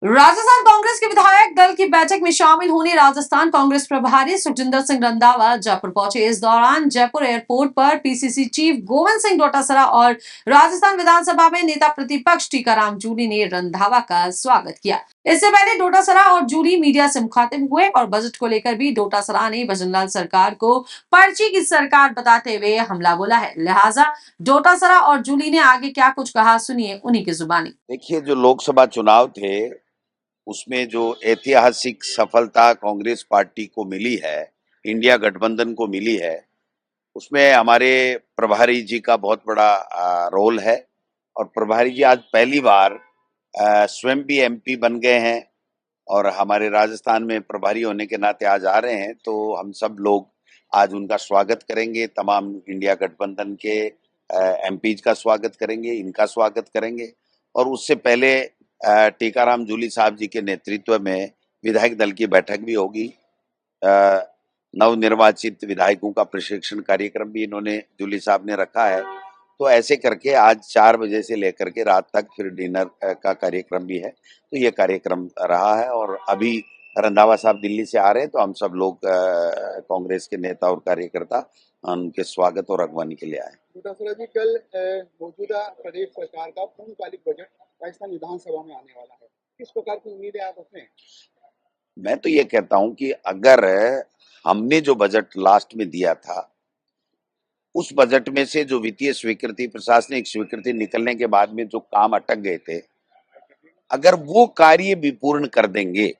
राजस्थान कांग्रेस के विधायक दल की बैठक में शामिल होने राजस्थान कांग्रेस प्रभारी सुखजिंदर सिंह रंधावा जयपुर पहुंचे। इस दौरान जयपुर एयरपोर्ट पर पीसीसी चीफ गोविंद सिंह डोटासरा और राजस्थान विधानसभा में नेता प्रतिपक्ष टीकाराम जूली ने रंधावा का स्वागत किया। इससे पहले डोटासरा और जूली मीडिया से मुखातिब हुए और बजट को लेकर भी डोटासरा ने भजनलाल सरकार को पर्ची की सरकार बताते हुए हमला बोला है। लिहाजा डोटासरा और जूली ने आगे क्या कुछ कहा, सुनिए उन्हीं की जुबानी। देखिए, जो लोकसभा चुनाव थे उसमें जो ऐतिहासिक सफलता कांग्रेस पार्टी को मिली है, इंडिया गठबंधन को मिली है, उसमें हमारे प्रभारी जी का बहुत बड़ा रोल है। और प्रभारी जी आज पहली बार स्वयं भी एमपी बन गए हैं और हमारे राजस्थान में प्रभारी होने के नाते आज आ रहे हैं। तो हम सब लोग आज उनका स्वागत करेंगे, तमाम इंडिया गठबंधन के एमपीज का स्वागत करेंगे, इनका स्वागत करेंगे। और उससे पहले टीकाराम जूली साहब जी के नेतृत्व में विधायक दल की बैठक भी होगी। नवनिर्वाचित विधायकों का प्रशिक्षण कार्यक्रम भी इन्होंने जूली साहब ने रखा है। तो ऐसे करके आज 4 बजे से लेकर के रात तक फिर डिनर का कार्यक्रम भी है। तो ये कार्यक्रम रहा है और अभी रंधावा साहब दिल्ली से आ रहे हैं, तो हम सब लोग कांग्रेस के नेता और कार्यकर्ता उनके स्वागत और अगवानी के लिए आए। डोटासरा जी, कल मौजूदा प्रदेश सरकार का पूर्णकालिक बजट राजस्थान विधानसभा में आने वाला है, किस प्रकार की उम्मीदें आप रखते हैं? मैं तो ये कहता हूं कि अगर हमने जो बजट लास्ट में दिया था, उस बजट में से जो वित्तीय स्वीकृति, प्रशासनिक स्वीकृति निकलने के बाद में जो काम अटक गए थे, अगर वो कार्य भी पूर्ण कर देंगे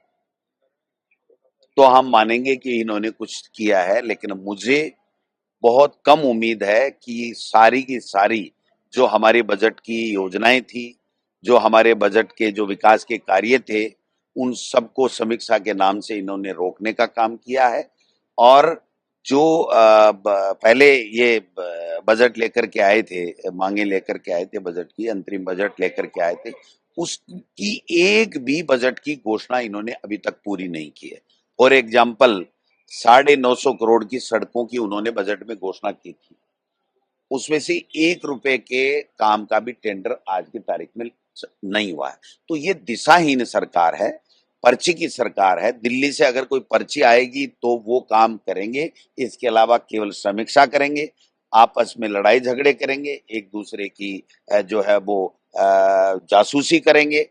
तो हम मानेंगे कि इन्होंने कुछ किया है। लेकिन मुझे बहुत कम उम्मीद है कि सारी की सारी जो हमारे बजट की योजनाएं थी, जो हमारे बजट के जो विकास के कार्य थे, उन सबको समीक्षा के नाम से इन्होंने रोकने का काम किया है। और जो पहले ये बजट लेकर के आए थे, मांगे लेकर के आए थे, बजट की अंतरिम बजट लेकर के आए थे, उसकी एक भी बजट की घोषणा इन्होंने अभी तक पूरी नहीं की है। फॉर एग्जाम्पल, 950 करोड़ की सड़कों की उन्होंने बजट में घोषणा की थी, उसमें से 1 रुपए के काम का भी टेंडर आज की तारीख में नहीं हुआ है। तो ये दिशाहीन सरकार है, पर्ची की सरकार है। दिल्ली से अगर कोई पर्ची आएगी तो वो काम करेंगे, इसके अलावा केवल समीक्षा करेंगे, आपस में लड़ाई झगड़े करेंगे, एक दूसरे की जो है वो जासूसी करेंगे,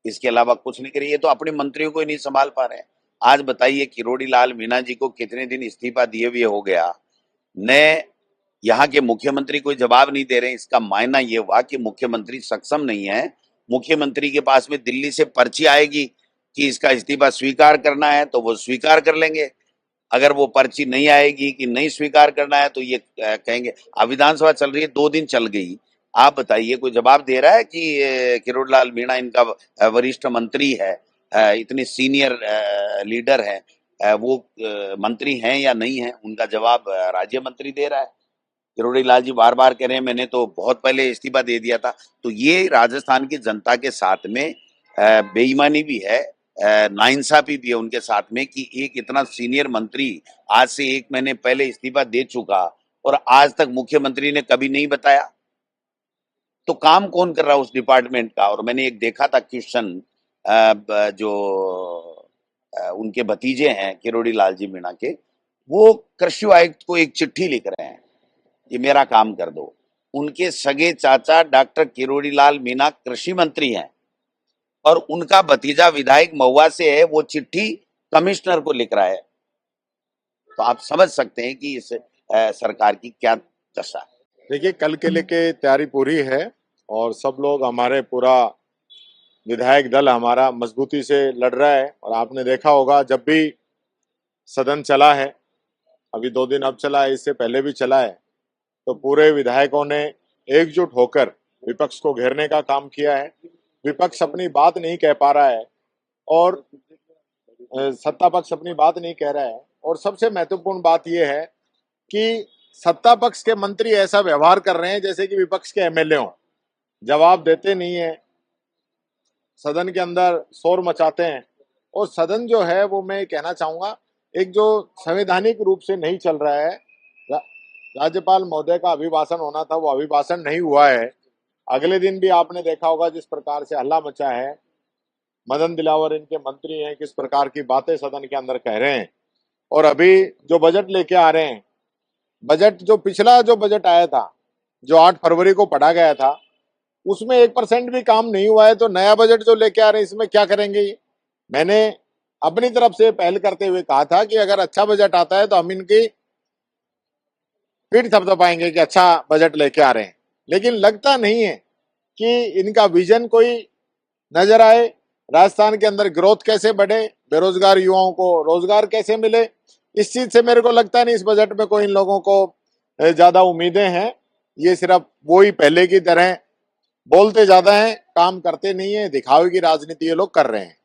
इसके अलावा कुछ नहीं करेंगे। तो अपने मंत्रियों को ही नहीं संभाल पा रहे हैं। आज बताइए, किरोड़ी लाल मीणा जी को कितने दिन इस्तीफा दिए हुए हो गया, न यहाँ के मुख्यमंत्री कोई जवाब नहीं दे रहे हैं। इसका मायना ये हुआ कि मुख्यमंत्री सक्षम नहीं है। मुख्यमंत्री के पास में दिल्ली से पर्ची आएगी कि इसका इस्तीफा स्वीकार करना है तो वो स्वीकार कर लेंगे, अगर वो पर्ची नहीं आएगी कि नहीं स्वीकार करना है तो ये कहेंगे। अब विधानसभा चल रही है, 2 दिन चल गई, आप बताइए कोई जवाब दे रहा है कि किरोड़ी लाल मीणा इनका वरिष्ठ मंत्री है, इतने सीनियर लीडर है, वो मंत्री हैं या नहीं है? उनका जवाब राज्य मंत्री दे रहा है। किरोड़ी लाल जी बार बार कह रहे हैं मैंने तो बहुत पहले इस्तीफा दे दिया था। तो ये राजस्थान की जनता के साथ में बेईमानी भी है, नाइंसाफी भी है उनके साथ में कि एक इतना सीनियर मंत्री आज से 1 महीने पहले इस्तीफा दे चुका और आज तक मुख्यमंत्री ने कभी नहीं बताया। तो काम कौन कर रहा है उस डिपार्टमेंट का? और मैंने एक देखा था क्वेश्चन, जो उनके भतीजे हैं किरोड़ी लाल जी मीणा के, वो कृषि आयुक्त को एक चिट्ठी लिख रहे हैं कि मेरा काम कर दो। उनके सगे चाचा डॉक्टर किरोड़ी लाल मीणा कृषि मंत्री हैं और उनका भतीजा विधायक महुआ से है, वो चिट्ठी कमिश्नर को लिख रहा है। तो आप समझ सकते हैं कि इस सरकार की क्या दशा है। देखिए, कल के लेके तैयारी पूरी है और सब लोग, हमारे पूरा विधायक दल हमारा मजबूती से लड़ रहा है। और आपने देखा होगा, जब भी सदन चला है, अभी 2 दिन अब चला है, इससे पहले भी चला है, तो पूरे विधायकों ने एकजुट होकर विपक्ष को घेरने का काम किया है। विपक्ष अपनी बात नहीं कह पा रहा है और सत्ता पक्ष अपनी बात नहीं कह रहा है। और सबसे महत्वपूर्ण बात यह है कि सत्ता पक्ष के मंत्री ऐसा व्यवहार कर रहे हैं जैसे कि विपक्ष के एमएलए हों, जवाब देते नहीं है, सदन के अंदर शोर मचाते हैं। और सदन जो है वो, मैं कहना चाहूंगा, एक जो संवैधानिक रूप से नहीं चल रहा है। राज्यपाल महोदय का अभिभाषण होना था, वो अभिभाषण नहीं हुआ है। अगले दिन भी आपने देखा होगा जिस प्रकार से हल्ला मचा है। मदन दिलावर इनके मंत्री हैं, किस प्रकार की बातें सदन के अंदर कह रहे हैं। और अभी जो बजट लेके आ रहे हैं, बजट जो पिछला जो बजट आया था, जो 8 फरवरी को पढ़ा गया था, उसमें 1% भी काम नहीं हुआ है। तो नया बजट जो लेके आ रहे हैं, इसमें क्या करेंगे ये? मैंने अपनी तरफ से पहल करते हुए कहा था कि अगर अच्छा बजट आता है तो हम इनकी पीठ थपथपाएंगे कि अच्छा बजट लेके आ रहे हैं। लेकिन लगता नहीं है कि इनका विजन कोई नजर आए। राजस्थान के अंदर ग्रोथ कैसे बढ़े, बेरोजगार युवाओं को रोजगार कैसे मिले, इस चीज से मेरे को लगता नहीं इस बजट में कोई इन लोगों को ज्यादा उम्मीदें हैं। ये सिर्फ वही पहले की तरह बोलते ज्यादा हैं, काम करते नहीं है, दिखावे की राजनीति ये लोग कर रहे हैं।